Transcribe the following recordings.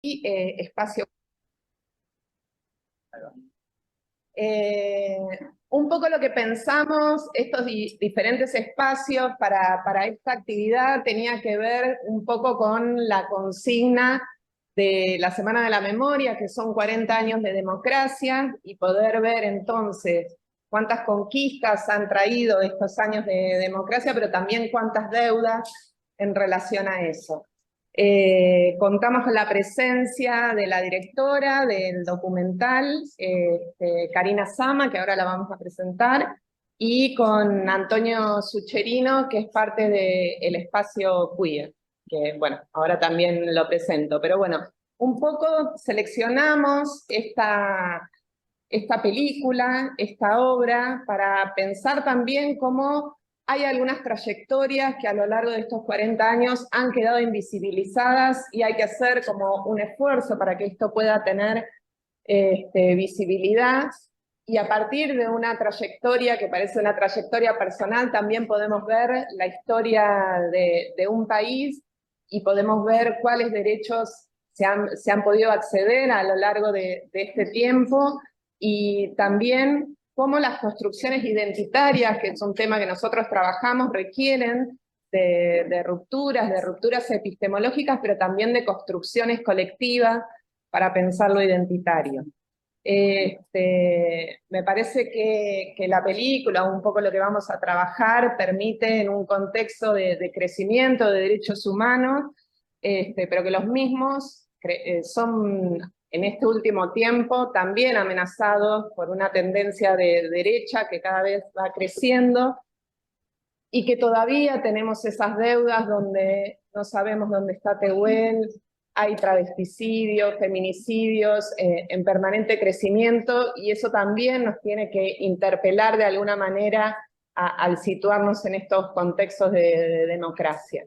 Espacio. Eh, un poco lo que pensamos, estos diferentes espacios para esta actividad tenía que ver un poco con la consigna de la Semana de la Memoria, que son 40 años de democracia, y poder ver entonces cuántas conquistas han traído estos años de democracia, pero también cuántas deudas en relación a eso. Contamos con la presencia de la directora del documental, Karina Sama, que ahora la vamos a presentar, y con Antonio Sucherino, que es parte del espacio queer, que bueno, ahora también lo presento, pero bueno, un poco seleccionamos esta película, esta obra, para pensar también cómo hay algunas trayectorias que a lo largo de estos 40 años han quedado invisibilizadas y hay que hacer como un esfuerzo para que esto pueda tener visibilidad. Y a partir de una trayectoria que parece una trayectoria personal, también podemos ver la historia de un país y podemos ver cuáles derechos se han podido acceder a lo largo de este tiempo, y también cómo las construcciones identitarias, que es un tema que nosotros trabajamos, requieren de rupturas epistemológicas, pero también de construcciones colectivas para pensar lo identitario. Me parece que la película, un poco lo que vamos a trabajar, permite en un contexto de crecimiento de derechos humanos, pero que los mismos son en este último tiempo también amenazados por una tendencia de derecha que cada vez va creciendo, y que todavía tenemos esas deudas donde no sabemos dónde está Tehuel, hay travesticidios, feminicidios en permanente crecimiento, y eso también nos tiene que interpelar de alguna manera al situarnos en estos contextos de democracia.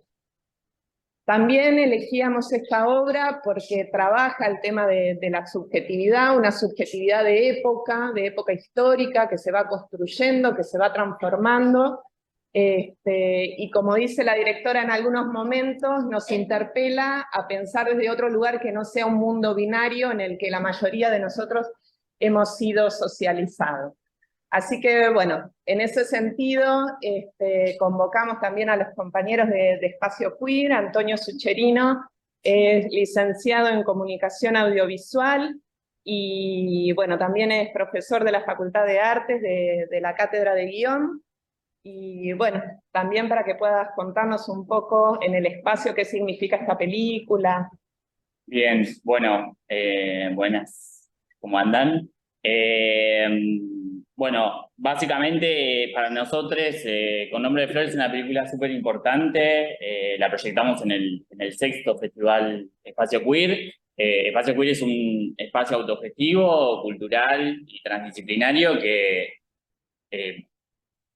También elegíamos esta obra porque trabaja el tema de la subjetividad, una subjetividad de época histórica, que se va construyendo, que se va transformando, y como dice la directora en algunos momentos, nos interpela a pensar desde otro lugar que no sea un mundo binario en el que la mayoría de nosotros hemos sido socializados. Así que, bueno, en ese sentido, convocamos también a los compañeros de Espacio Queer. Antonio Sucherino es licenciado en Comunicación Audiovisual y, bueno, también es profesor de la Facultad de Artes de la Cátedra de Guión. Y, bueno, también para que puedas contarnos un poco en el espacio qué significa esta película. Bien, bueno, buenas, ¿cómo andan? Bueno, básicamente para nosotros, Con Nombre de Flores es una película súper importante, la proyectamos en el sexto Festival Espacio Queer. Espacio Queer es un espacio autogestivo, cultural y transdisciplinario que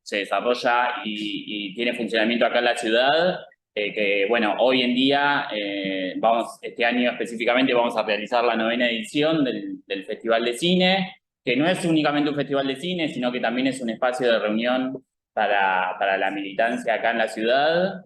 se desarrolla y tiene funcionamiento acá en la ciudad. Que bueno, hoy en día, este año específicamente vamos a realizar la 9ª edición del Festival de Cine, que no es únicamente un festival de cine, sino que también es un espacio de reunión para la militancia acá en la ciudad.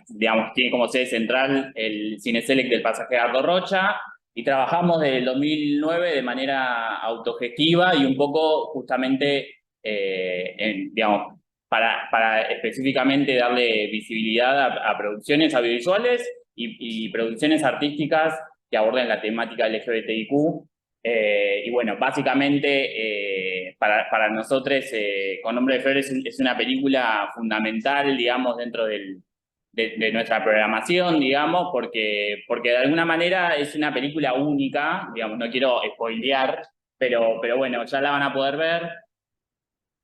Digamos, tiene como sede central el Cine Select del Pasaje Ardo Rocha, y trabajamos desde el 2009 de manera autogestiva y un poco justamente, digamos, para específicamente darle visibilidad a producciones audiovisuales y producciones artísticas que aborden la temática LGBTIQ. Y bueno, básicamente para nosotros, Con Nombre de Flores es una película fundamental, digamos, dentro de nuestra programación, digamos, porque de alguna manera es una película única, digamos, no quiero spoilear, pero bueno, ya la van a poder ver.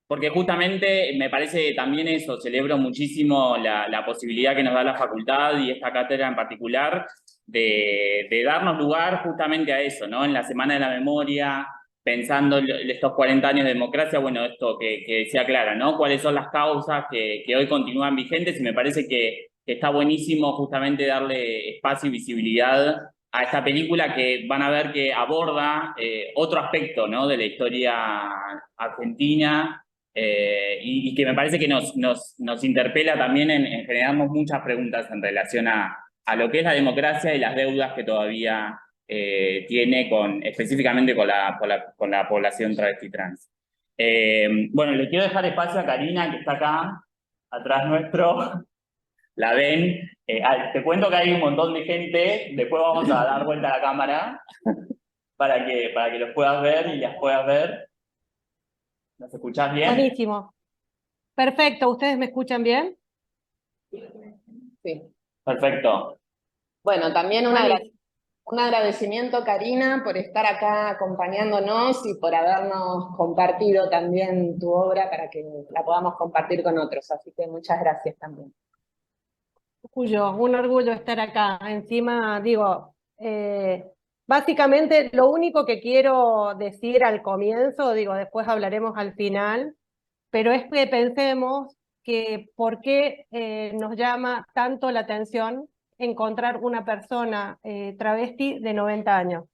Porque justamente me parece también eso, celebro muchísimo la posibilidad que nos da la facultad y esta cátedra en particular de darnos lugar justamente a eso, ¿no? En la Semana de la Memoria, pensando estos 40 años de democracia, bueno, esto que decía Clara, ¿no? ¿Cuáles son las causas que hoy continúan vigentes? Y me parece que está buenísimo justamente darle espacio y visibilidad a esta película, que van a ver que aborda otro aspecto, ¿no? De la historia argentina. Y que me parece que nos interpela también en generarnos muchas preguntas en relación a a lo que es la democracia y las deudas que todavía tiene específicamente con la población travesti trans. Bueno, le quiero dejar espacio a Karina, que está acá, atrás nuestro. La ven. Te cuento que hay un montón de gente, después vamos a dar vuelta a la cámara para que los puedas ver y las puedas ver. ¿Nos escuchás bien? Buenísimo. Perfecto, ¿ustedes me escuchan bien? Sí. Perfecto. Bueno, también un Buenísimo. agradecimiento, Karina, por estar acá acompañándonos y por habernos compartido también tu obra para que la podamos compartir con otros. Así que muchas gracias también. Un orgullo estar acá. Encima, digo, básicamente lo único que quiero decir al comienzo, digo, después hablaremos al final, pero es que pensemos que por qué nos llama tanto la atención encontrar una persona travesti de 90 años.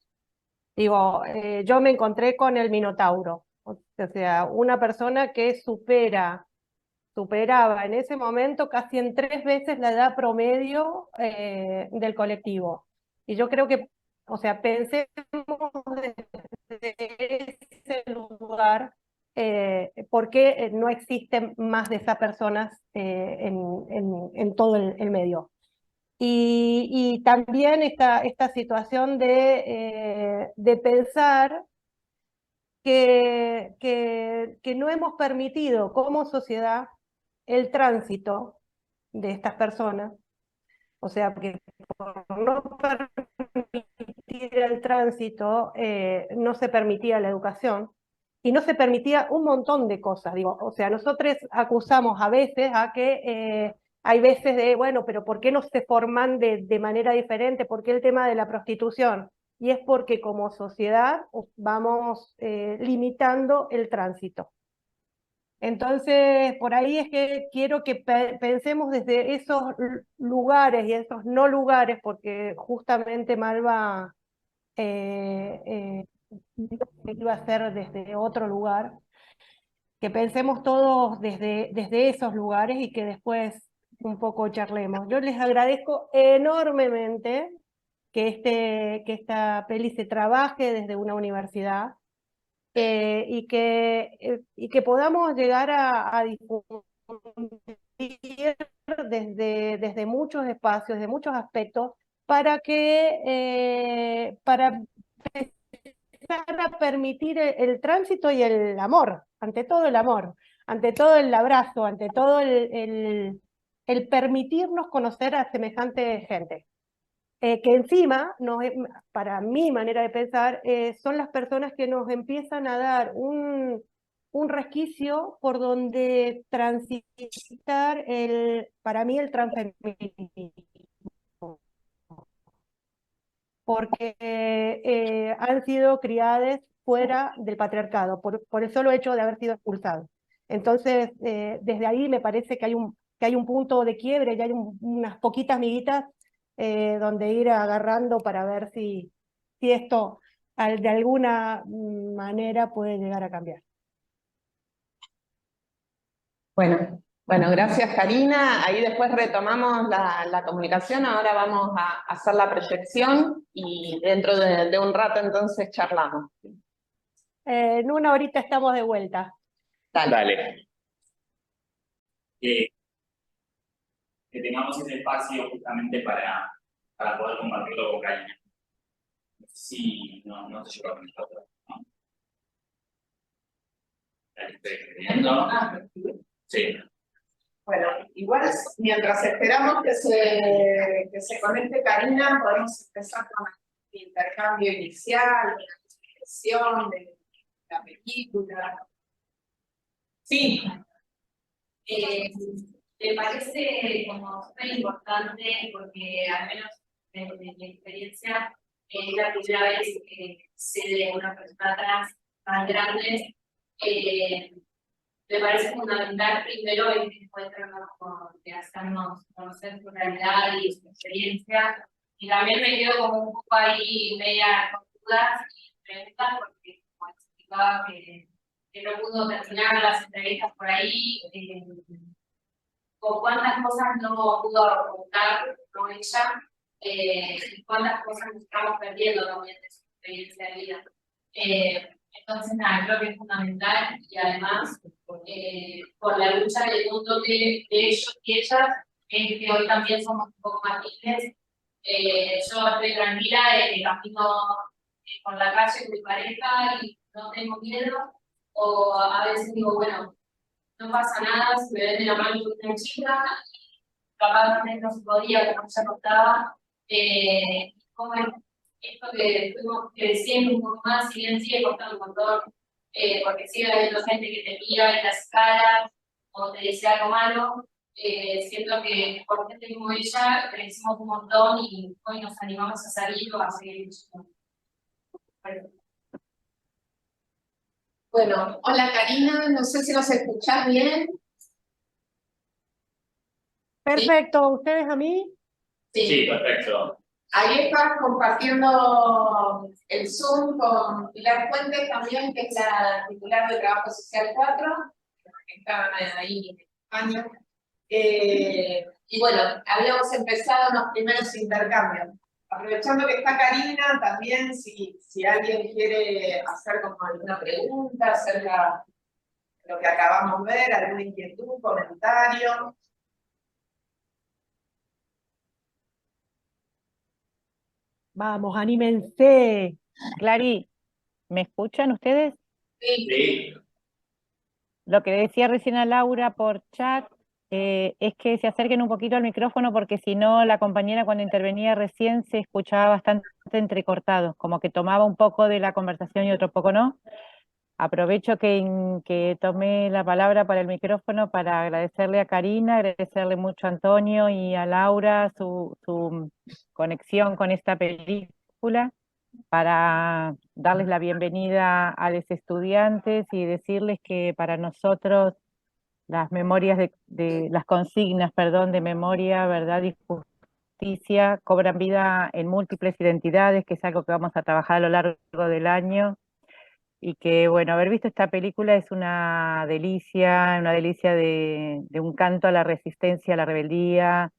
Digo, yo me encontré con el Minotauro, o sea, una persona que superaba en ese momento casi en 3 veces la edad promedio del colectivo. Y yo creo que, o sea, pensemos desde ese lugar, por qué no existen más de esas personas en todo el medio. Y también esta situación de pensar que no hemos permitido como sociedad el tránsito de estas personas, o sea, que por no permitir el tránsito no se permitía la educación y no se permitía un montón de cosas, digo, o sea, nosotros acusamos a veces a que hay veces de, bueno, pero ¿por qué no se forman de manera diferente? ¿Por qué el tema de la prostitución? Y es porque como sociedad vamos limitando el tránsito. Entonces, por ahí es que quiero que pensemos desde esos lugares y esos no lugares, porque justamente Malva iba a ser desde otro lugar, que pensemos todos desde esos lugares y que después un poco charlemos. Yo les agradezco enormemente que esta peli se trabaje desde una universidad y que podamos llegar a difundir desde muchos espacios, de muchos aspectos, para empezar a permitir el tránsito y el amor, ante todo el amor, ante todo el abrazo, ante todo el permitirnos conocer a semejante gente. Que encima, para mi manera de pensar, son las personas que nos empiezan a dar un resquicio por donde transitar para mí el transfeminismo. Porque han sido criadas fuera del patriarcado, por el solo hecho de haber sido expulsados. Entonces, desde ahí me parece que hay un punto de quiebre, y hay unas poquitas miguitas donde ir agarrando para ver si esto de alguna manera puede llegar a cambiar. Bueno, gracias, Karina. Ahí después retomamos la comunicación. Ahora vamos a hacer la proyección y dentro de un rato entonces charlamos. En una horita estamos de vuelta. Dale. Que tengamos ese espacio justamente para poder compartirlo con Karina. No sé si no se lleva con nosotros, ¿no? ¿La estoy escribiendo? Sí. Bueno, igual mientras esperamos que se conecte Karina, podemos empezar con el intercambio inicial, la descripción de la película. Sí. Me parece como súper importante porque al menos en mi experiencia es la primera vez que sé de una persona trans tan grande. Me parece fundamental primero el encuentrarnos que hacernos conocer su realidad y su experiencia. Y también me quedo como un poco ahí media con dudas y preguntas porque como explicaba que no pudo terminar las entrevistas por ahí, con cuántas cosas no pudo contar, no ella, y cuántas cosas nos estamos perdiendo también de su experiencia de vida. Entonces, nada, creo que es fundamental y además, por la lucha y el mundo de ellos y ellas, es que hoy también somos un poco más libres. Yo estoy tranquila de que camino por la calle con mi pareja y no tengo miedo, o a veces digo, bueno, no pasa nada, si me ven de la mano con una chica, capaz no se podía, como ya contaba, como esto que fuimos creciendo un poco más, si bien sigue costando un montón, porque sigue habiendo gente que te mira en las caras o te dice algo malo, siento que por gente como ella crecimos un montón y hoy nos animamos a salir o a seguir luchando. Bueno, hola Karina, no sé si nos escuchás bien. Perfecto, ¿ustedes a mí? Sí, perfecto. Ahí estás compartiendo el Zoom con Pilar Fuentes también, que es la titular de Trabajo Social 4, que estaban ahí en España. Y bueno, habíamos empezado los primeros intercambios. Aprovechando que está Karina, también si alguien quiere hacer como alguna pregunta acerca de lo que acabamos de ver, alguna inquietud, comentario. Vamos, anímense. Clary, ¿me escuchan ustedes? Sí. Lo que decía recién a Laura por chat es que se acerquen un poquito al micrófono porque si no la compañera cuando intervenía recién se escuchaba bastante entrecortado, como que tomaba un poco de la conversación y otro poco no. Aprovecho que tomé la palabra para el micrófono para agradecerle a Karina, agradecerle mucho a Antonio y a Laura su conexión con esta película, para darles la bienvenida a los estudiantes y decirles que para nosotros las memorias las consignas, perdón, de memoria, verdad y justicia cobran vida en múltiples identidades, que es algo que vamos a trabajar a lo largo del año, y que, bueno, haber visto esta película es una delicia de un canto a la resistencia, a la rebeldía,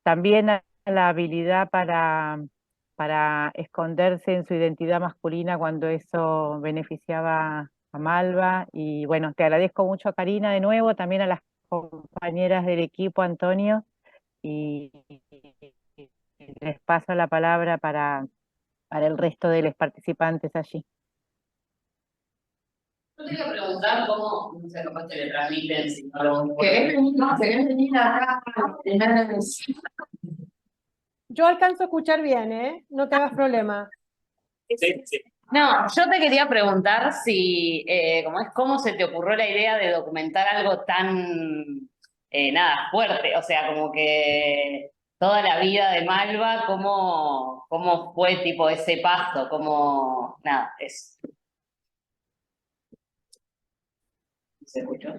también a la habilidad para esconderse en su identidad masculina cuando eso beneficiaba a Malva. Y bueno, te agradezco mucho, Karina, de nuevo, también a las compañeras del equipo, Antonio, y les paso la palabra para el resto de los participantes allí. Yo quería preguntar cómo, no sé, capaz te le transmiten, si no lo ¿Querés venir acá? Yo alcanzo a escuchar bien, ¿eh? No te hagas problema. Sí, sí. No, yo te quería preguntar si, cómo se te ocurrió la idea de documentar algo tan, nada, fuerte, o sea, como que toda la vida de Malva, cómo fue tipo ese paso, nada, eso. ¿Se escuchó?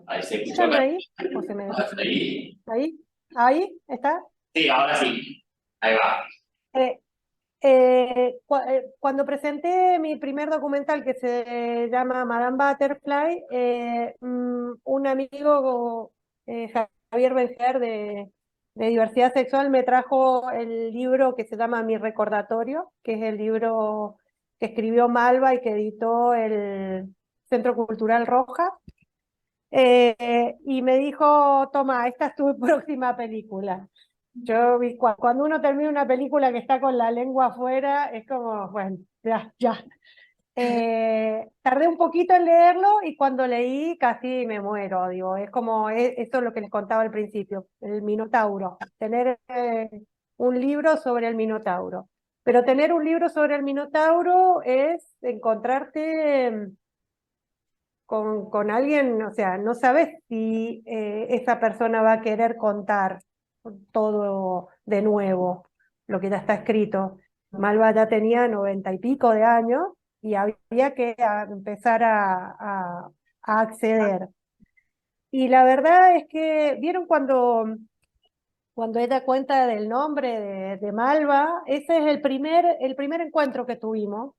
Ahí se escuchó. ¿Están ahí? ¿O se me... Ahí. ¿Ahí? ¿Ahí? ¿Está? Sí, ahora sí. Ahí va. Cuando presenté mi primer documental que se llama Madame Butterfly, un amigo, Javier Benjer de Diversidad Sexual, me trajo el libro que se llama Mi Recordatorio, que es el libro que escribió Malva y que editó el Centro Cultural Roja. Y me dijo, toma, esta es tu próxima película. Yo vi cuando uno termina una película que está con la lengua afuera, es como, bueno, ya. Tardé un poquito en leerlo y cuando leí casi me muero, digo, es como, esto es lo que les contaba al principio, el Minotauro, tener un libro sobre el Minotauro. Pero tener un libro sobre el Minotauro es encontrarte con alguien, o sea, no sabes si esa persona va a querer contar todo de nuevo, lo que ya está escrito. Malva ya tenía 90 y pico de años y había que empezar a acceder. Y la verdad es que, ¿vieron cuando ella cuenta del nombre de Malva? Ese es el primer encuentro que tuvimos.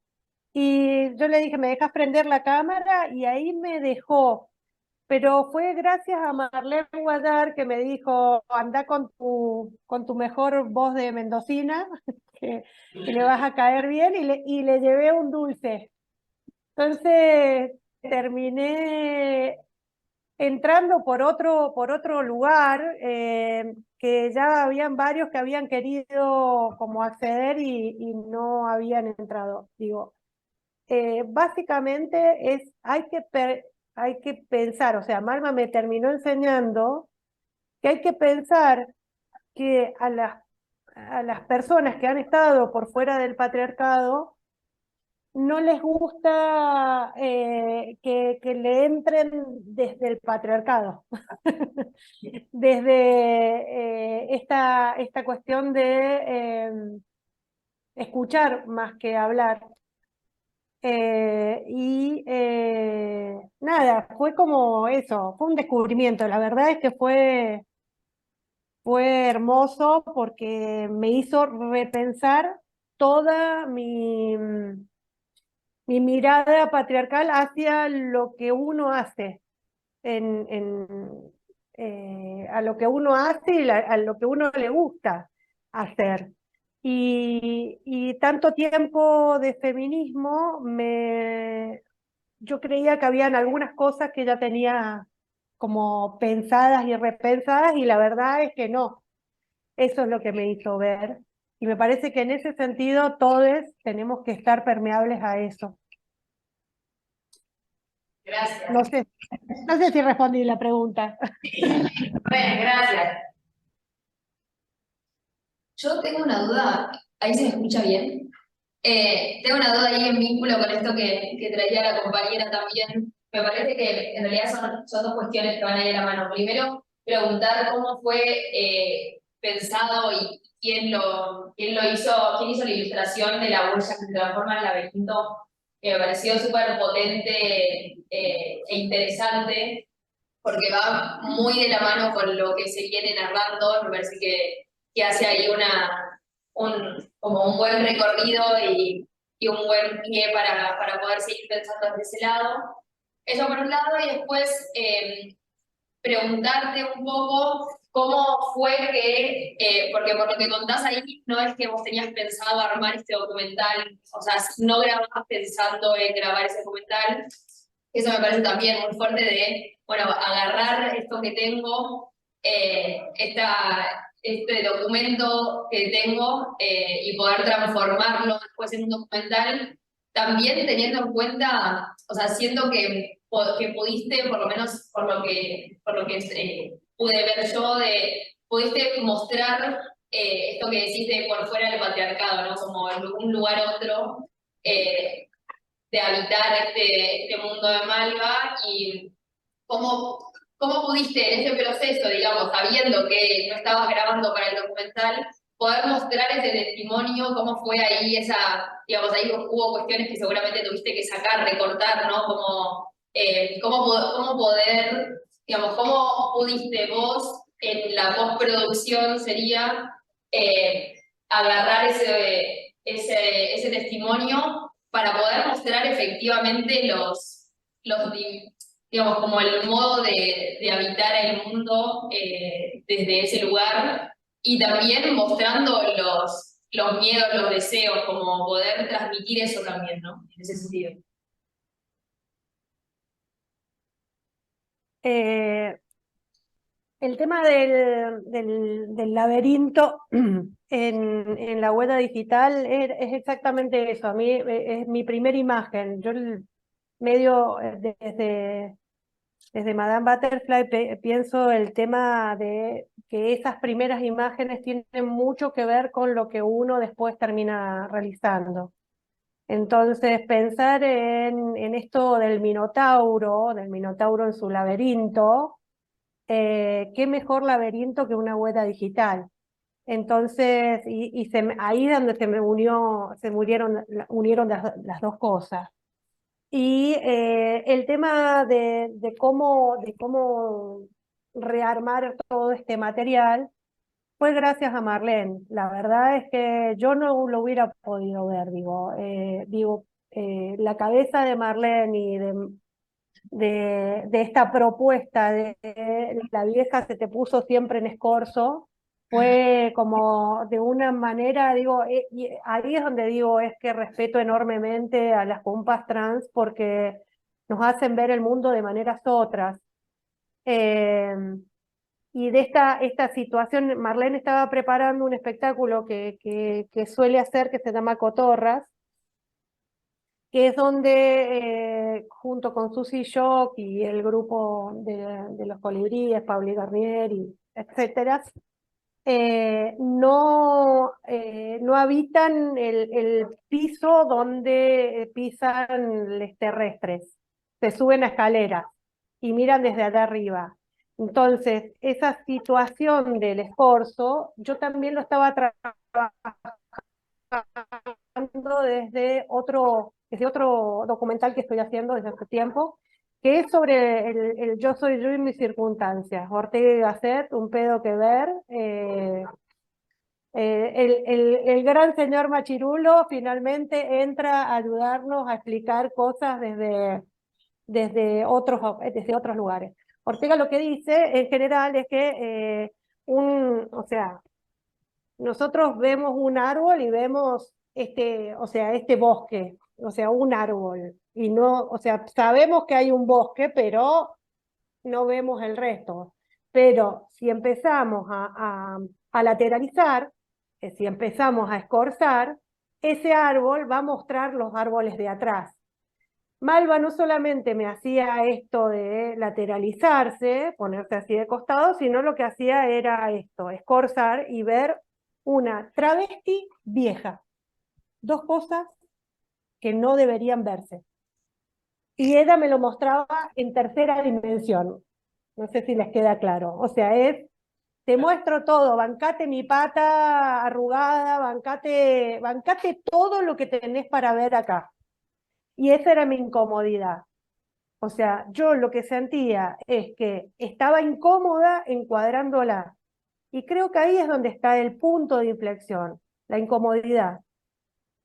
Y yo le dije, ¿me dejas prender la cámara? Y ahí me dejó pero fue gracias a Marlene Guadar que me dijo, anda con tu mejor voz de mendocina, que le vas a caer bien, y le llevé un dulce. Entonces terminé entrando por otro lugar, que ya habían varios que habían querido como acceder y no habían entrado. Digo, básicamente hay que pensar, o sea, Marma me terminó enseñando que hay que pensar que a las personas que han estado por fuera del patriarcado no les gusta que le entren desde el patriarcado, desde esta cuestión de escuchar más que hablar. Nada, fue como eso, fue un descubrimiento. La verdad es que fue hermoso porque me hizo repensar toda mi mirada patriarcal hacia lo que uno hace, a lo que uno hace y a lo que uno le gusta hacer. Y tanto tiempo de feminismo, yo creía que habían algunas cosas que ya tenía como pensadas y repensadas, y la verdad es que no. Eso es lo que me hizo ver. Y me parece que en ese sentido todos tenemos que estar permeables a eso. Gracias. No sé si respondí la pregunta. Bueno, gracias. Yo tengo una duda, ¿ahí se me escucha bien? Tengo una duda ahí en vínculo con esto que traía la compañera también. Me parece que en realidad son dos cuestiones que van a ir a la mano. Primero, preguntar cómo fue pensado y quién hizo la ilustración de la huella que se transforma en laberinto, que me pareció súper potente e interesante, porque va muy de la mano con lo que se viene narrando. Me parece que hace ahí como un buen recorrido y un buen pie para poder seguir pensando desde ese lado. Eso por un lado, y después preguntarte un poco cómo fue porque por lo que contás ahí, no es que vos tenías pensado armar este documental, o sea, no grababas pensando en grabar ese documental. Eso me parece también muy fuerte de, bueno, agarrar esto que tengo, este documento que tengo, y poder transformarlo después en un documental, también teniendo en cuenta, o sea, siento que pudiste, por lo menos por lo que pude ver yo, pudiste mostrar esto que decís de por fuera del patriarcado, ¿no? Como un lugar otro, de habitar este mundo de Malva, y cómo pudiste en ese proceso, digamos, sabiendo que no estabas grabando para el documental, poder mostrar ese testimonio, cómo fue ahí digamos, ahí hubo cuestiones que seguramente tuviste que sacar, recortar, ¿no? Como, cómo poder, digamos, cómo pudiste vos en la postproducción sería agarrar ese testimonio para poder mostrar efectivamente digamos, como el modo de habitar el mundo desde ese lugar, y también mostrando los miedos, los deseos, como poder transmitir eso también, ¿no? En ese sentido. El tema del laberinto en la huella digital es exactamente eso. A mí es mi primera imagen. Yo medio desde Madame Butterfly pienso el tema de que esas primeras imágenes tienen mucho que ver con lo que uno después termina realizando. Entonces, pensar en esto del Minotauro en su laberinto, qué mejor laberinto que una huella digital. Entonces, ahí es donde unieron las dos cosas. Y el tema de cómo rearmar todo este material fue gracias a Marlene. La verdad es que yo no lo hubiera podido ver, la cabeza de Marlene de esta propuesta de la vieja se te puso siempre en escorzo, fue como de una manera, digo, y ahí es donde digo, es que respeto enormemente a las compas trans porque nos hacen ver el mundo de maneras otras. Y de esta situación, Marlene estaba preparando un espectáculo que suele hacer, que se llama Cotorras, que es donde, junto con Susi Shock y el grupo de los colibríes, Pauli Garnier, y etcétera, no habitan el piso donde pisan los terrestres, se suben a escaleras y miran desde allá arriba. Entonces, esa situación del escorzo, yo también lo estaba trabajando desde otro documental que estoy haciendo desde hace tiempo, que es sobre el yo soy yo y mis circunstancias. Ortega y Gasset, un pedo que ver. El gran señor Machirulo finalmente entra a ayudarnos a explicar cosas desde otros lugares. Ortega lo que dice en general es que o sea, nosotros vemos un árbol y vemos este bosque, o sea, un árbol, y no, o sea, sabemos que hay un bosque, pero no vemos el resto. Pero si empezamos a lateralizar, si empezamos a escorzar, ese árbol va a mostrar los árboles de atrás. Malva no solamente me hacía esto de lateralizarse, ponerse así de costado, sino lo que hacía era esto, escorzar y ver una travesti vieja. Dos cosas que no deberían verse. Y ella me lo mostraba en tercera dimensión. No sé si les queda claro. O sea, te muestro todo, bancate mi pata arrugada, bancate todo lo que tenés para ver acá. Y esa era mi incomodidad. O sea, yo lo que sentía es que estaba incómoda encuadrándola. Y creo que ahí es donde está el punto de inflexión, la incomodidad.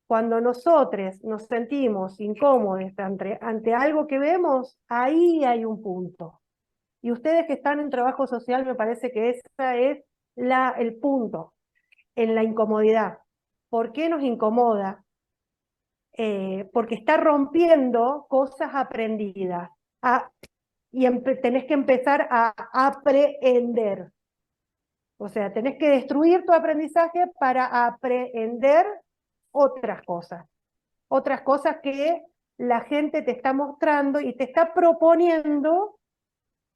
Cuando nosotros nos sentimos incómodos ante algo que vemos, ahí hay un punto. Y ustedes que están en trabajo social, me parece que ese es el punto, en la incomodidad. ¿Por qué nos incomoda? Porque está rompiendo cosas aprendidas. Tenés que empezar a aprender. O sea, tenés que destruir tu aprendizaje para aprender otras cosas que la gente te está mostrando y te está proponiendo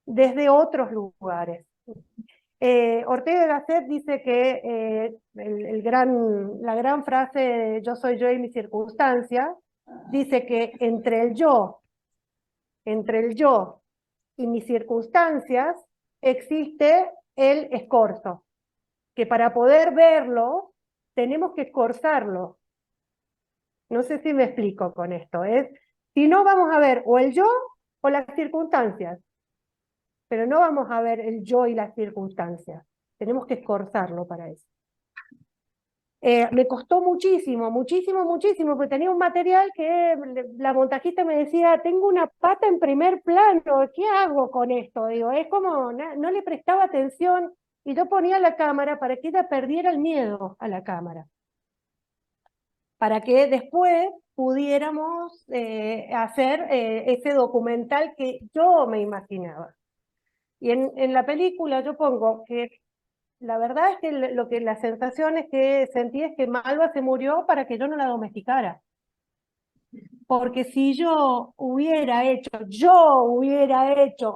desde otros lugares. Ortega y Gasset dice que la gran frase de yo soy yo y mi circunstancia, dice que entre el yo y mis circunstancias existe el escorzo, que para poder verlo tenemos que escorzarlo. No sé si me explico con esto. Si no, vamos a ver o el yo o las circunstancias, pero no vamos a ver el yo y las circunstancias. Tenemos que escorzarlo para eso. Me costó muchísimo, porque tenía un material que la montajista me decía, tengo una pata en primer plano, ¿qué hago con esto? Digo, es como, no le prestaba atención, y yo ponía la cámara para que ella perdiera el miedo a la cámara, para que después pudiéramos hacer ese documental que yo me imaginaba. Y en la película yo pongo que la verdad es que la sensación es que sentí es que Malva se murió para que yo no la domesticara. Porque si yo hubiera hecho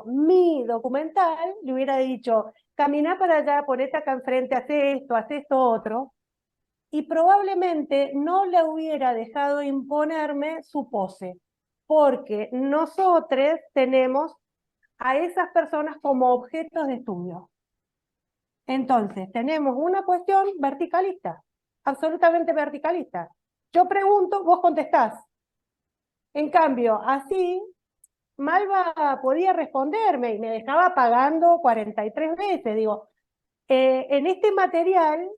mi documental, le hubiera dicho, camina para allá, ponete acá enfrente, hace esto otro, y probablemente no le hubiera dejado imponerme su pose, porque nosotros tenemos a esas personas como objetos de estudio. Entonces, tenemos una cuestión verticalista, absolutamente verticalista. Yo pregunto, vos contestás. En cambio, así, Malva podía responderme y me dejaba pagando 43 veces. Digo, en este material,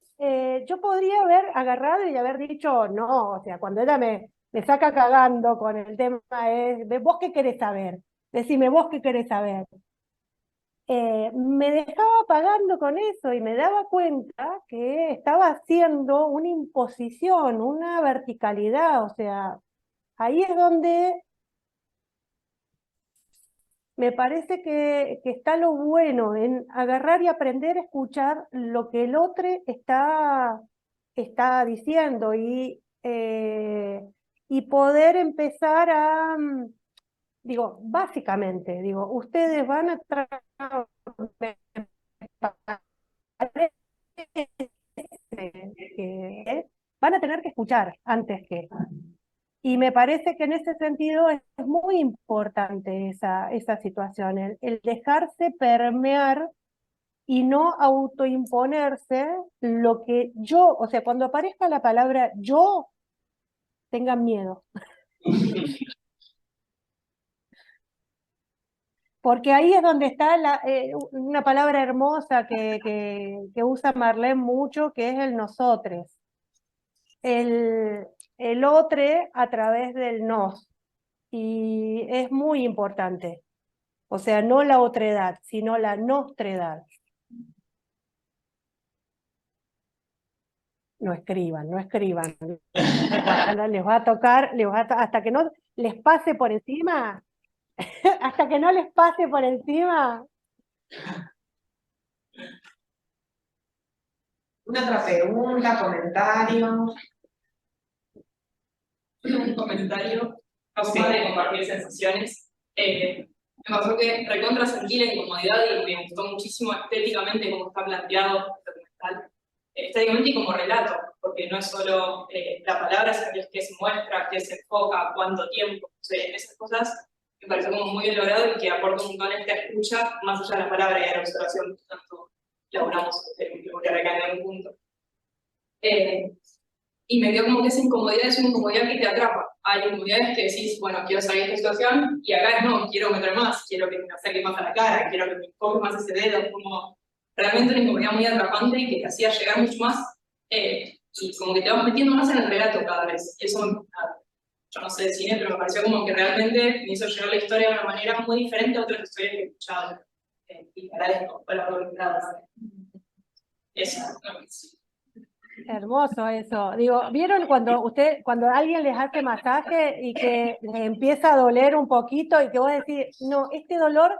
yo podría haber agarrado y haber dicho, no, o sea, cuando ella me saca cagando con el tema, ¿vos qué querés saber? Decime vos qué querés saber. Me dejaba pagando con eso y me daba cuenta que estaba haciendo una imposición, una verticalidad, o sea, ahí es donde me parece que está lo bueno en agarrar y aprender a escuchar lo que el otro está diciendo y poder empezar a, digo, básicamente, digo, ustedes van a van a tener que escuchar antes que. Y me parece que en ese sentido es muy importante esa situación, el dejarse permear y no autoimponerse lo que yo, o sea, cuando aparezca la palabra yo, tengan miedo. Porque ahí es donde está una palabra hermosa que usa Marlene mucho, que es el nosotres. El otro a través del nos. Y es muy importante. O sea, no la otredad, sino la nostredad. No escriban, no escriban. Les va a tocar, hasta que no les pase por encima, hasta que no les pase por encima. ¿Una otra pregunta, comentario? Un comentario, capaz de compartir sensaciones. Me pasó que recontra sentí la incomodidad y me gustó muchísimo estéticamente cómo está planteado el documental. Estéticamente y como relato, porque no es solo la palabra, sino que es que se muestra, que se enfoca, cuánto tiempo. O sea, esas cosas me pareció como muy bien logrado y que aporta un montón a esta escucha, más allá de la palabra y de la observación, que tanto laburamos, que recae en un punto. Y me dio como que esa incomodidad es una incomodidad que te atrapa. Hay incomodidades que decís, bueno, quiero salir de esta situación, y acá no, quiero meter más, quiero que me acerque más a la cara, quiero que me enfoque más ese dedo, como realmente una incomodidad muy atrapante y que te hacía llegar mucho más, y como que te vas metiendo más en el relato cada vez. Y eso, yo no sé de cine, pero me pareció como que realmente me hizo llegar la historia de una manera muy diferente a otras historias que he escuchado. Y agradezco por la voluntad. Eso, Hermoso eso. Digo, ¿vieron cuando alguien les hace masaje y que les empieza a doler un poquito y que vos decís, no, este dolor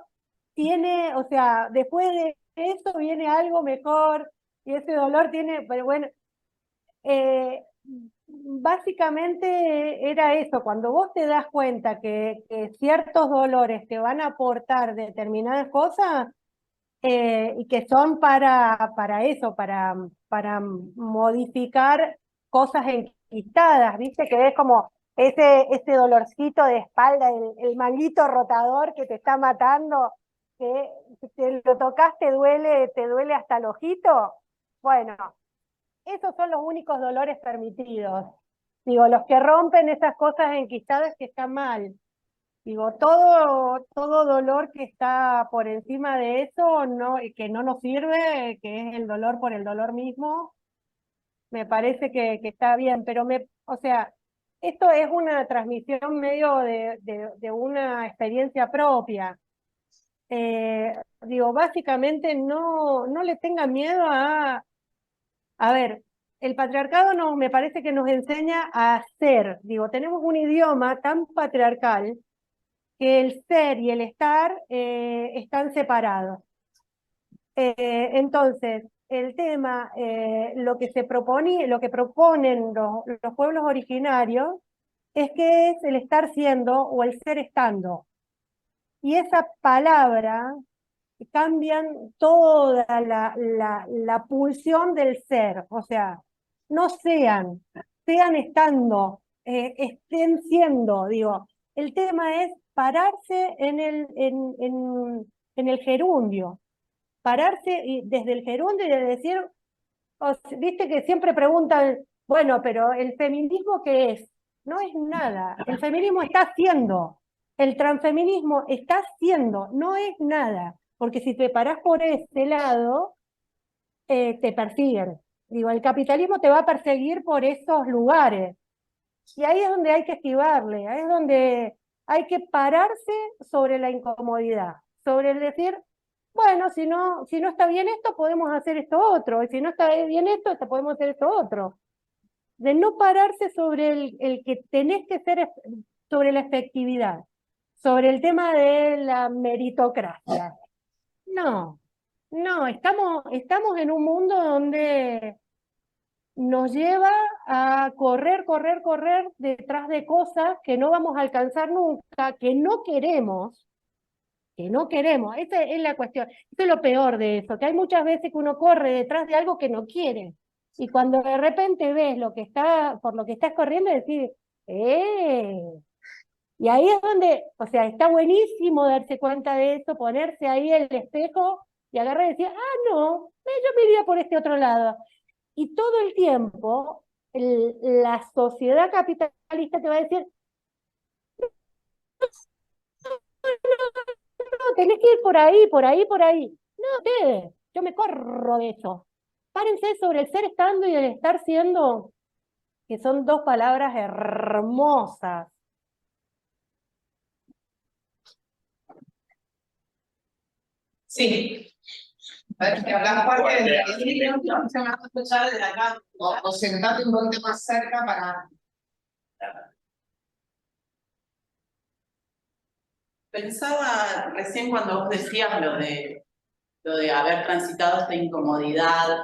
tiene, o sea, después de eso viene algo mejor y ese dolor tiene, pero bueno, básicamente era eso, cuando vos te das cuenta que ciertos dolores te van a aportar determinadas cosas, y que son para eso, para modificar cosas enquistadas, ¿viste? Que es como ese dolorcito de espalda, el manguito rotador que te está matando, que te lo tocas, te duele hasta el ojito. Bueno, esos son los únicos dolores permitidos. Digo, los que rompen esas cosas enquistadas que están mal. Digo, todo dolor que está por encima de eso, que no nos sirve, que es el dolor por el dolor mismo, me parece que está bien, pero o sea, esto es una transmisión medio de una experiencia propia. Digo, básicamente no le tengan miedo a ver, el patriarcado me parece que nos enseña a ser. Digo, tenemos un idioma tan patriarcal que el ser y el estar están separados. Entonces, el tema, lo que proponen los pueblos originarios es que es el estar siendo o el ser estando. Y esa palabra cambian toda la pulsión del ser, o sea, no sean estando, estén siendo, digo. El tema es pararse en el gerundio, pararse desde el gerundio y de decir, viste que siempre preguntan, bueno, pero ¿el feminismo qué es? No es nada, el feminismo está haciendo, el transfeminismo está haciendo, no es nada, porque si te parás por ese lado, te persiguen. Digo, el capitalismo te va a perseguir por esos lugares. Y ahí es donde hay que esquivarle, ahí es donde hay que pararse sobre la incomodidad, sobre el decir, bueno, si no está bien esto, podemos hacer esto otro, y si no está bien esto, podemos hacer esto otro. De no pararse sobre el que tenés que ser, sobre la efectividad, sobre el tema de la meritocracia. No, estamos en un mundo donde nos lleva a correr detrás de cosas que no vamos a alcanzar nunca, que no queremos. Esa es la cuestión. Eso es lo peor de eso, que hay muchas veces que uno corre detrás de algo que no quiere. Y cuando de repente ves por lo que estás corriendo, decís, ¡eh! Y ahí es donde, o sea, está buenísimo darse cuenta de eso, ponerse ahí el espejo y agarrar y decir, no, yo me iría por este otro lado. Y todo el tiempo, la sociedad capitalista te va a decir, no, tenés que ir por ahí. No, yo me corro de eso. Párense sobre el ser estando y el estar siendo, que son dos palabras hermosas. Sí. A ver, que hablas parte de escuchar de acá. O sentate un poquito más cerca para. Pensaba recién cuando vos decías lo de haber transitado esta incomodidad,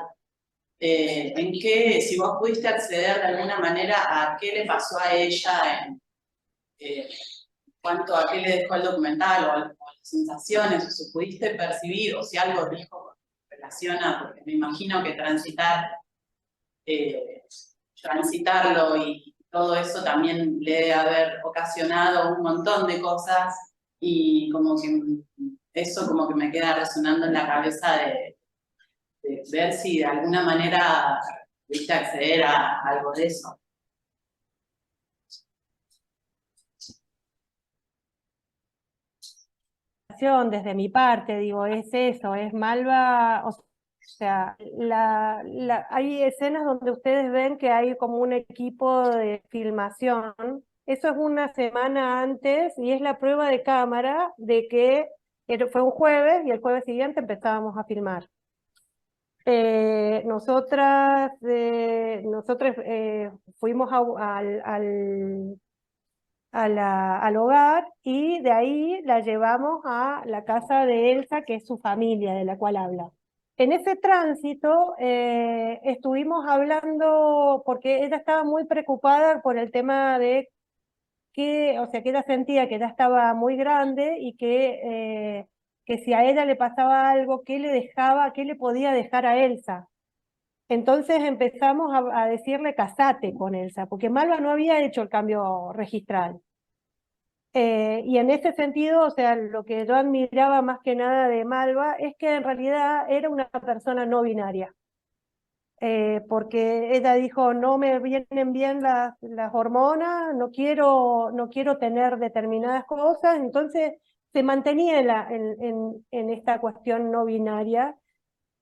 en qué, si vos pudiste acceder de alguna manera a qué le pasó a ella en cuanto a qué le dejó el documental o las sensaciones, o si pudiste percibir, o si algo dijo relaciona, porque me imagino que transitarlo y todo eso también le debe haber ocasionado un montón de cosas, y como que eso como que me queda resonando en la cabeza de ver si de alguna manera pudiste acceder a algo de eso. Desde mi parte, digo, es eso, es Malva, o sea, hay escenas donde ustedes ven que hay como un equipo de filmación, eso es una semana antes y es la prueba de cámara de que fue un jueves y el jueves siguiente empezábamos a filmar. Nosotros fuimos al hogar y de ahí la llevamos a la casa de Elsa, que es su familia, de la cual habla. En ese tránsito estuvimos hablando, porque ella estaba muy preocupada por el tema de que ella sentía que ya estaba muy grande y que si a ella le pasaba algo, ¿qué le podía dejar a Elsa? Entonces empezamos a decirle casate con Elsa, porque Malva no había hecho el cambio registral. Y en ese sentido, o sea, lo que yo admiraba más que nada de Malva es que en realidad era una persona no binaria. Porque ella dijo, no me vienen bien las hormonas, no quiero tener determinadas cosas, entonces se mantenía en esta cuestión no binaria.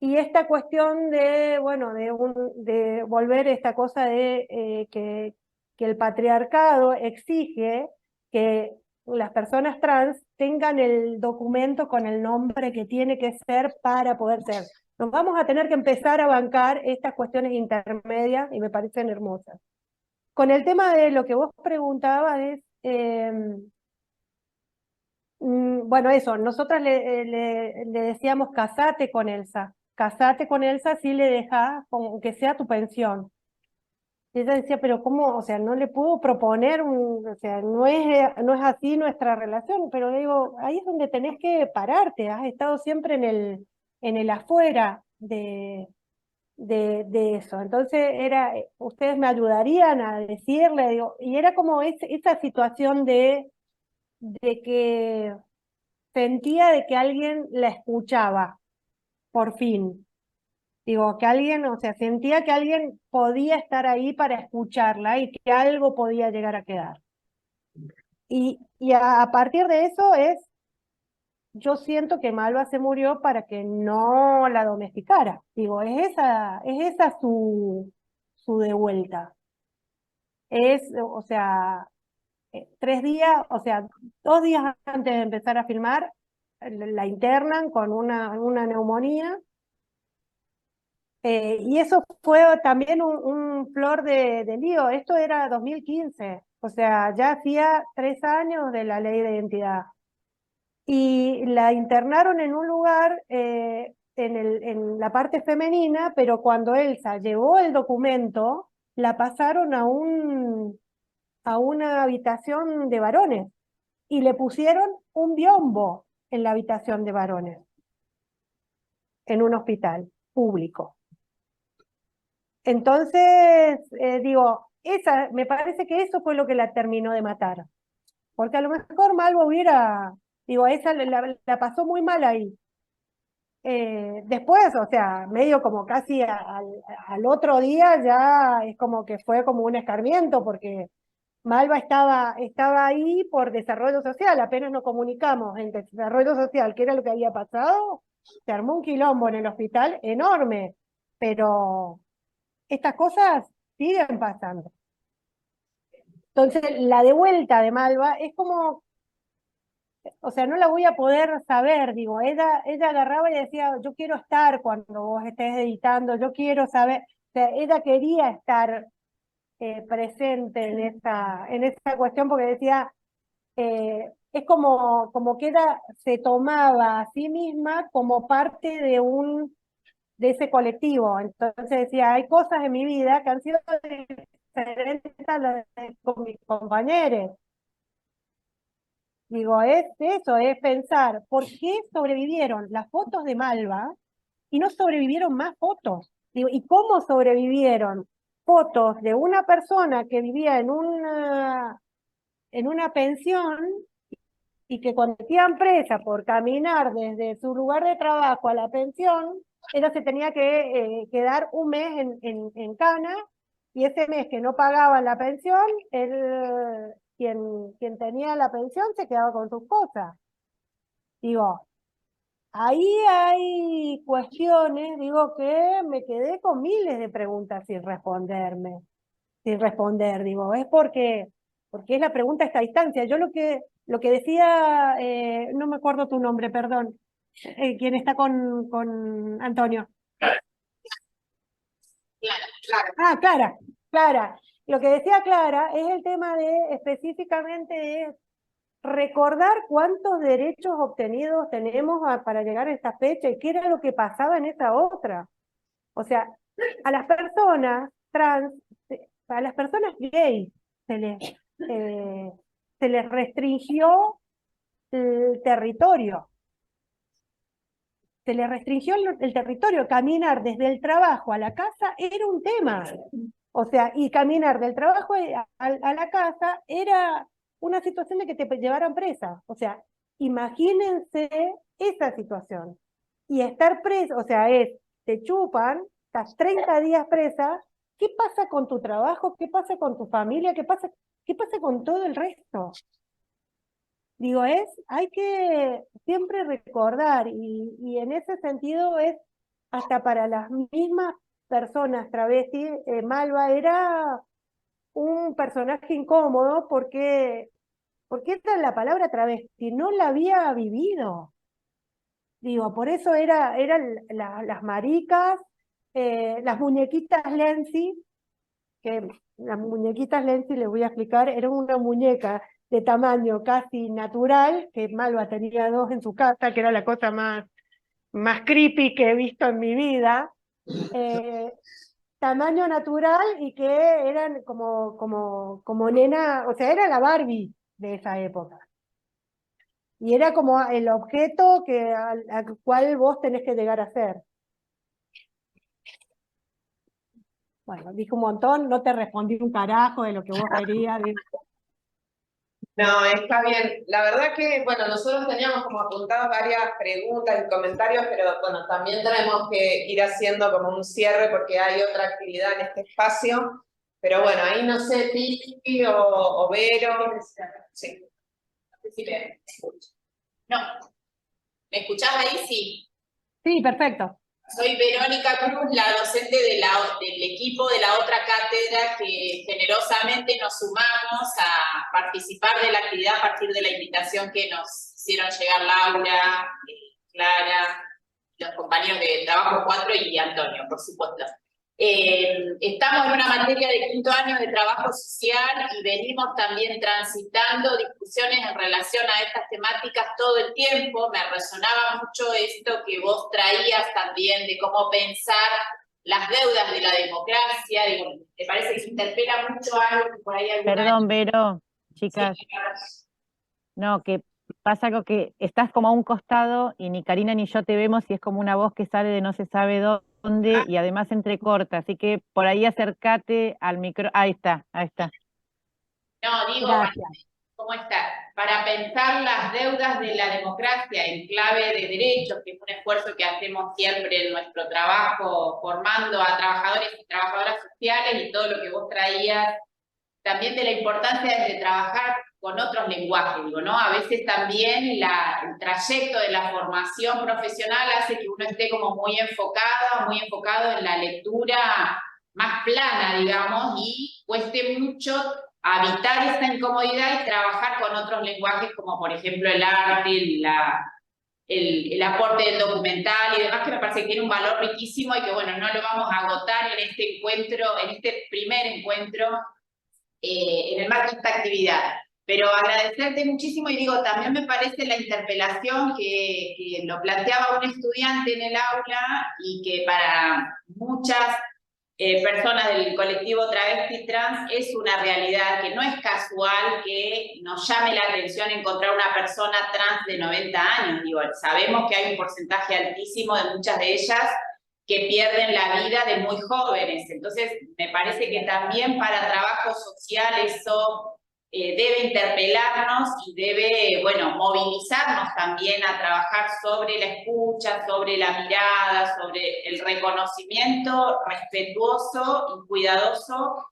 Y esta cuestión de, bueno, de volver esta cosa de que el patriarcado exige que las personas trans tengan el documento con el nombre que tiene que ser para poder ser. Nos vamos a tener que empezar a bancar estas cuestiones intermedias y me parecen hermosas. Con el tema de lo que vos preguntabas es, bueno, eso, nosotras le decíamos casate con Elsa si le dejás, aunque sea tu pensión. Y ella decía, pero ¿cómo? O sea, no le puedo proponer, o sea, no es así nuestra relación, pero digo, ahí es donde tenés que pararte, has estado siempre en el afuera de eso. Entonces ustedes me ayudarían a decirle, digo, y era como esa situación de que sentía de que alguien la escuchaba, por fin. Digo, que alguien, o sea, sentía que alguien podía estar ahí para escucharla y que algo podía llegar a quedar. Y a partir de eso yo siento que Malva se murió para que no la domesticara. Digo, es esa su de vuelta. O sea, 3 días, o sea, 2 días antes de empezar a filmar, la internan con una neumonía. Y eso fue también un flor de lío. Esto era 2015, o sea, ya hacía 3 años de la ley de identidad. Y la internaron en un lugar, en la parte femenina, pero cuando Elsa llevó el documento, la pasaron a una habitación de varones y le pusieron un biombo en la habitación de varones, en un hospital público. Entonces, digo, me parece que eso fue lo que la terminó de matar. Porque a lo mejor Malva hubiera, digo, esa la pasó muy mal ahí. Después, o sea, medio como casi al otro día ya es como que fue como un escarmiento, porque Malva estaba ahí por desarrollo social, apenas nos comunicamos en desarrollo social, qué era lo que había pasado, se armó un quilombo en el hospital enorme, pero estas cosas siguen pasando. Entonces, la de vuelta de Malva es como, o sea, no la voy a poder saber, digo, ella agarraba y decía, yo quiero estar cuando vos estés editando, yo quiero saber, o sea, ella quería estar presente en esa cuestión porque decía, es como que ella se tomaba a sí misma como parte de ese colectivo. Entonces decía, hay cosas en mi vida que han sido diferentes a las con mis compañeros. Digo, es eso, es pensar, ¿por qué sobrevivieron las fotos de Malva y no sobrevivieron más fotos? Digo, ¿y cómo sobrevivieron fotos de una persona que vivía en una pensión y que cuando metían presa por caminar desde su lugar de trabajo a la pensión, ella se tenía que quedar un mes en cana, y ese mes que no pagaban la pensión, quien tenía la pensión se quedaba con sus cosas. Digo, ahí hay cuestiones, digo, que me quedé con miles de preguntas sin responder, digo, es porque es la pregunta a esta distancia. Yo lo que decía, no me acuerdo tu nombre, perdón, quien está con Antonio. Clara. Lo que decía Clara es el tema de, específicamente, es recordar cuántos derechos obtenidos tenemos para llegar a esta fecha y qué era lo que pasaba en esa otra. O sea, a las personas trans, a las personas gays se les restringió el territorio. Se les restringió el territorio. Caminar desde el trabajo a la casa era un tema. O sea, y caminar del trabajo a la casa era una situación de que te llevaran presa. O sea, imagínense esa situación. Y estar preso, o sea, te chupan, estás 30 días presa, ¿qué pasa con tu trabajo? ¿Qué pasa con tu familia? ¿Qué pasa con todo el resto? Digo, hay que siempre recordar, y en ese sentido es hasta para las mismas personas travestis, Malva era un personaje incómodo porque esta es la palabra travesti, no la había vivido. Digo, por eso eran las maricas, las muñequitas Lenzi, que las muñequitas Lenzi, les voy a explicar, eran una muñeca de tamaño casi natural, que Malva tenía 2 en su casa, que era la cosa más creepy que he visto en mi vida, tamaño natural, y que eran como nena, o sea, era la Barbie de esa época. Y era como el objeto al cual vos tenés que llegar a ser. Bueno, dije un montón, no te respondí un carajo de lo que vos querías. No, está bien. La verdad que, bueno, nosotros teníamos como apuntadas varias preguntas y comentarios, pero bueno, también tenemos que ir haciendo como un cierre porque hay otra actividad en este espacio. Pero bueno, ahí no sé, Vicky o Vero. Sí. Sí, me escucho. No. ¿Me escuchás ahí? Sí. Sí, perfecto. Soy Verónica Cruz, la docente del equipo de la otra cátedra que generosamente nos sumamos a participar de la actividad a partir de la invitación que nos hicieron llegar Laura, Clara, los compañeros de trabajo 4 y Antonio, por supuesto. Estamos en una materia de quinto año de trabajo social y venimos también transitando discusiones en relación a estas temáticas todo el tiempo. Me resonaba mucho esto que vos traías también de cómo pensar las deudas de la democracia. Digo, me parece que se interpela mucho algo que por ahí alguna... Perdón, Vero, chicas. Sí, No, que pasa algo que estás como a un costado y ni Karina ni yo te vemos y es como una voz que sale de no se sabe dónde y además entrecorta, así que por ahí acércate al micro. Ahí está, ahí está. no, digo, Gracias. ¿cómo está? Para pensar las deudas de la democracia en clave de derechos, que es un esfuerzo que hacemos siempre en nuestro trabajo, formando a trabajadores y trabajadoras sociales y todo lo que vos traías, también de la importancia de trabajar con otros lenguajes, digo, ¿no? A veces también el trayecto de la formación profesional hace que uno esté como muy enfocado en la lectura más plana, digamos, y cueste mucho habitar esa incomodidad y trabajar con otros lenguajes como por ejemplo el arte, el aporte del documental y demás, que me parece que tiene un valor riquísimo y que bueno, no lo vamos a agotar en este encuentro, en este primer encuentro en el marco de esta actividad. Pero agradecerte muchísimo y digo, también me parece la interpelación que lo planteaba un estudiante en el aula y que para muchas personas del colectivo travesti trans es una realidad, que no es casual que nos llame la atención encontrar una persona trans de 90 años. Digo, sabemos que hay un porcentaje altísimo de muchas de ellas que pierden la vida de muy jóvenes. Entonces, me parece que también para trabajo social eso debe interpelarnos y debe, bueno, movilizarnos también a trabajar sobre la escucha, sobre la mirada, sobre el reconocimiento respetuoso y cuidadoso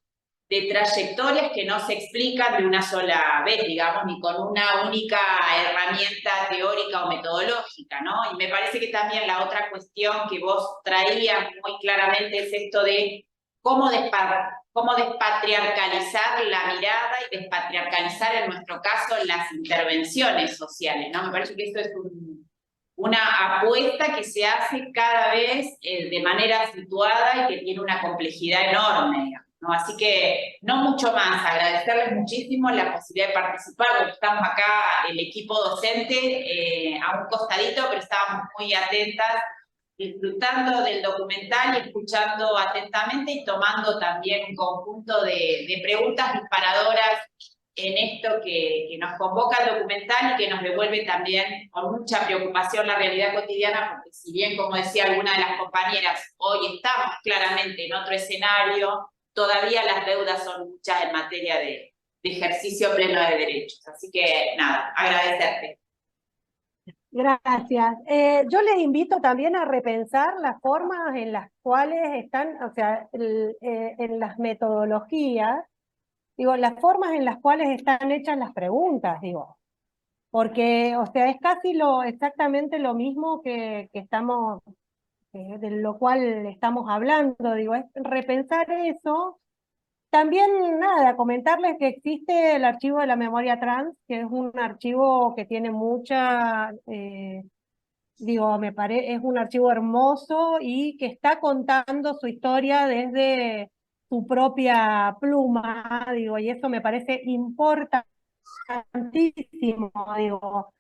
de trayectorias que no se explican de una sola vez, digamos, ni con una única herramienta teórica o metodológica, ¿no? Y me parece que también la otra cuestión que vos traías muy claramente es esto de cómo despatriarcalizar la mirada y despatriarcalizar, en nuestro caso, las intervenciones sociales, ¿no? Me parece que esto es una apuesta que se hace cada vez de manera situada y que tiene una complejidad enorme, digamos, ¿no? Así que no mucho más, agradecerles muchísimo la posibilidad de participar, porque estamos acá el equipo docente a un costadito, pero estábamos muy atentas, disfrutando del documental y escuchando atentamente y tomando también un conjunto de preguntas disparadoras en esto que nos convoca el documental y que nos devuelve también con mucha preocupación la realidad cotidiana, porque si bien, como decía alguna de las compañeras, hoy estamos claramente en otro escenario, todavía las deudas son muchas en materia de ejercicio pleno de derechos. Así que nada, agradecerte. Gracias. Yo les invito también a repensar las formas en las cuales están, o sea, en las metodologías, digo, las formas en las cuales están hechas las preguntas, digo, porque, o sea, es casi exactamente lo mismo que estamos, de lo cual estamos hablando, digo, es repensar eso. También, nada, comentarles que existe el archivo de la memoria trans, que es un archivo que tiene mucha, digo, es un archivo hermoso y que está contando su historia desde su propia pluma, digo, y eso me parece importantísimo, digo.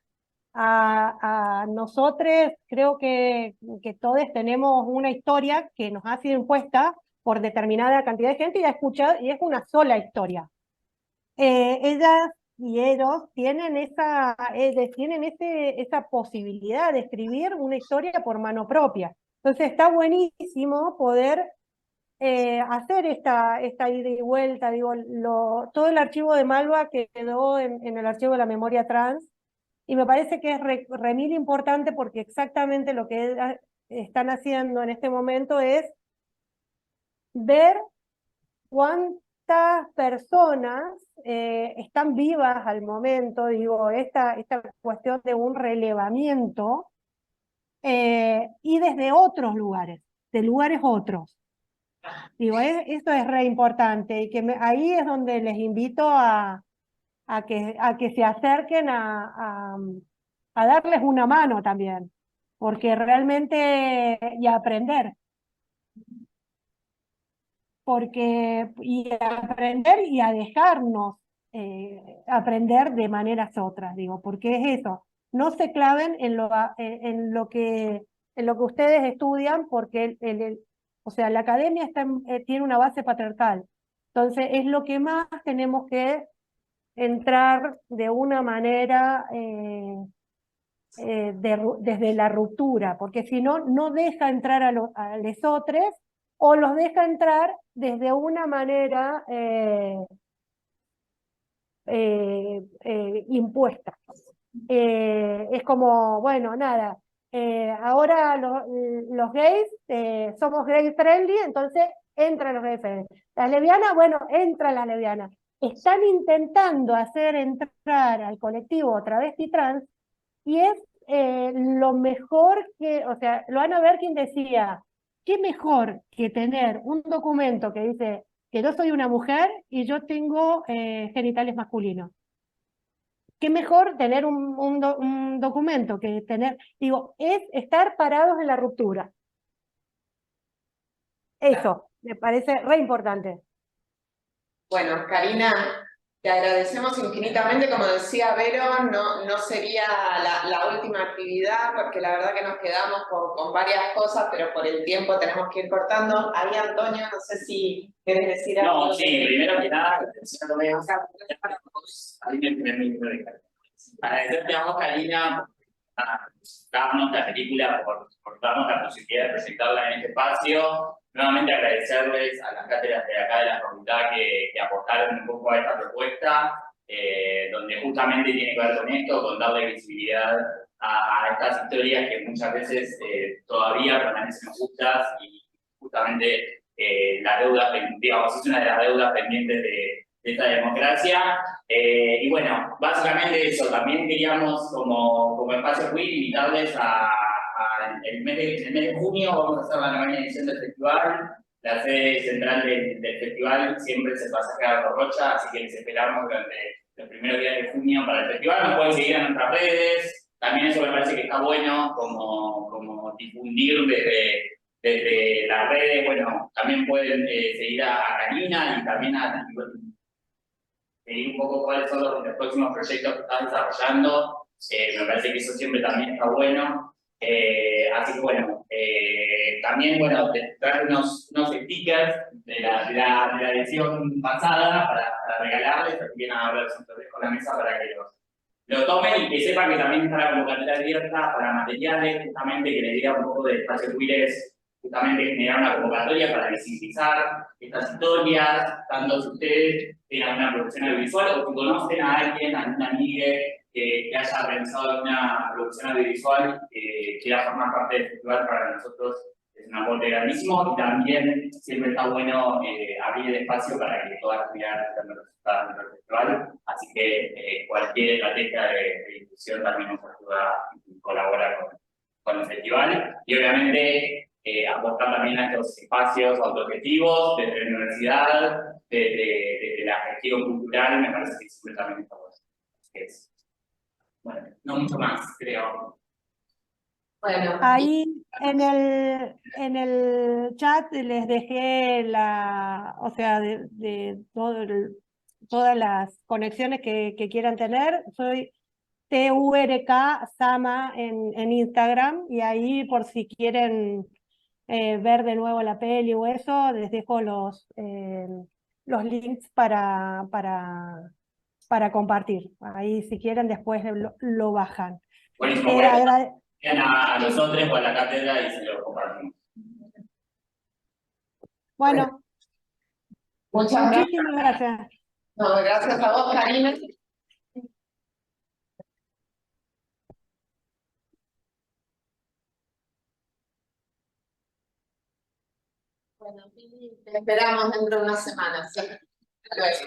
A nosotros creo que todos tenemos una historia que nos ha sido impuesta por determinada cantidad de gente y ha escuchado, y es una sola historia. Ellas y ellos tienen esa posibilidad de escribir una historia por mano propia. Entonces está buenísimo poder hacer esta ida y vuelta, digo, todo el archivo de Malva quedó en el archivo de la memoria trans, y me parece que es remil importante porque exactamente lo que están haciendo en este momento es ver cuántas personas están vivas al momento, digo, esta cuestión de un relevamiento y desde otros lugares, de lugares otros. Digo, esto es re importante y que ahí es donde les invito a que se acerquen a darles una mano también, porque realmente, y a aprender. Y a aprender y a dejarnos aprender de maneras otras, digo, porque es eso, no se claven en lo que ustedes estudian, porque o sea, la academia tiene una base patriarcal, entonces es lo que más tenemos que entrar de una manera desde la ruptura, porque si no, no deja entrar a los otros, o los deja entrar desde una manera impuesta. Es como, bueno, nada, ahora los gays somos gay friendly, entonces entran los gays friendly. Las lesbianas, bueno, entran las lesbianas. Están intentando hacer entrar al colectivo travesti trans y es lo mejor que, o sea, lo van a ver quien decía, qué mejor que tener un documento que dice que yo soy una mujer y yo tengo genitales masculinos. Qué mejor tener un documento que tener, digo, es estar parados en la ruptura. Eso, me parece re importante. Bueno, Karina, te agradecemos infinitamente. Como decía Vero, no sería la última actividad, porque la verdad que nos quedamos con varias cosas, pero por el tiempo tenemos que ir cortando. Ahí, Antonio, no sé si querés decir algo. No, sí, primero que nada, agradecerte a vos, Karina, por darnos la película, por darnos la posibilidad de presentarla en este espacio. Nuevamente agradecerles a las cátedras de acá de la facultad que aportaron un poco a esta propuesta, donde justamente tiene que ver con esto, con darle visibilidad a estas historias que muchas veces todavía permanecen ocultas y justamente la deuda, digamos, es una de las deudas pendientes de esta democracia. Y bueno, básicamente eso, también queríamos como espacio queer invitarles el mes de junio vamos a hacer la novena edición del festival. La sede central del festival siempre es el Pasaje Gardo Rocha, así que les esperamos durante los primeros días de junio para el festival. Nos pueden seguir en nuestras redes, también eso me parece que está bueno como difundir desde las redes. Bueno, también pueden seguir a Karina y también seguir un poco cuáles son los próximos proyectos que están desarrollando. Me parece que eso siempre también está bueno. Así que bueno, también bueno, traer unos stickers de la edición pasada para regalarles, así que nada, ahora los dejo la mesa para que lo tomen y que sepan que también está la convocatoria abierta para materiales, justamente que les diga un poco de espacio queer, justamente generar una convocatoria para visibilizar estas historias, tanto si ustedes tienen una producción audiovisual o si conocen a alguien, a una amiga que haya realizado alguna producción audiovisual que quiera formar parte del festival. Para nosotros es un aporte grandísimo y también siempre está bueno abrir el espacio para que todas las actividades estén representadas dentro del festival. Así que cualquier estrategia de difusión también nos ayuda y colabora con el festival. Y obviamente aportar también a estos espacios autoobjetivos desde la universidad, desde la gestión cultural, me parece que siempre también está bueno. Bueno, no mucho más, creo. Bueno. Ahí en el chat les dejé o sea, de todas las conexiones que quieran tener. Soy TURK Sama en Instagram, y ahí por si quieren ver de nuevo la peli o eso, les dejo los links para compartir. Ahí si quieren después lo bajan. Buenísimo, a nosotros o a la cátedra y se lo compartimos. Bueno, muchísimas gracias. No, gracias a vos, Karina. Bueno, te esperamos dentro de unas semanas. ¿Sí? Hasta luego.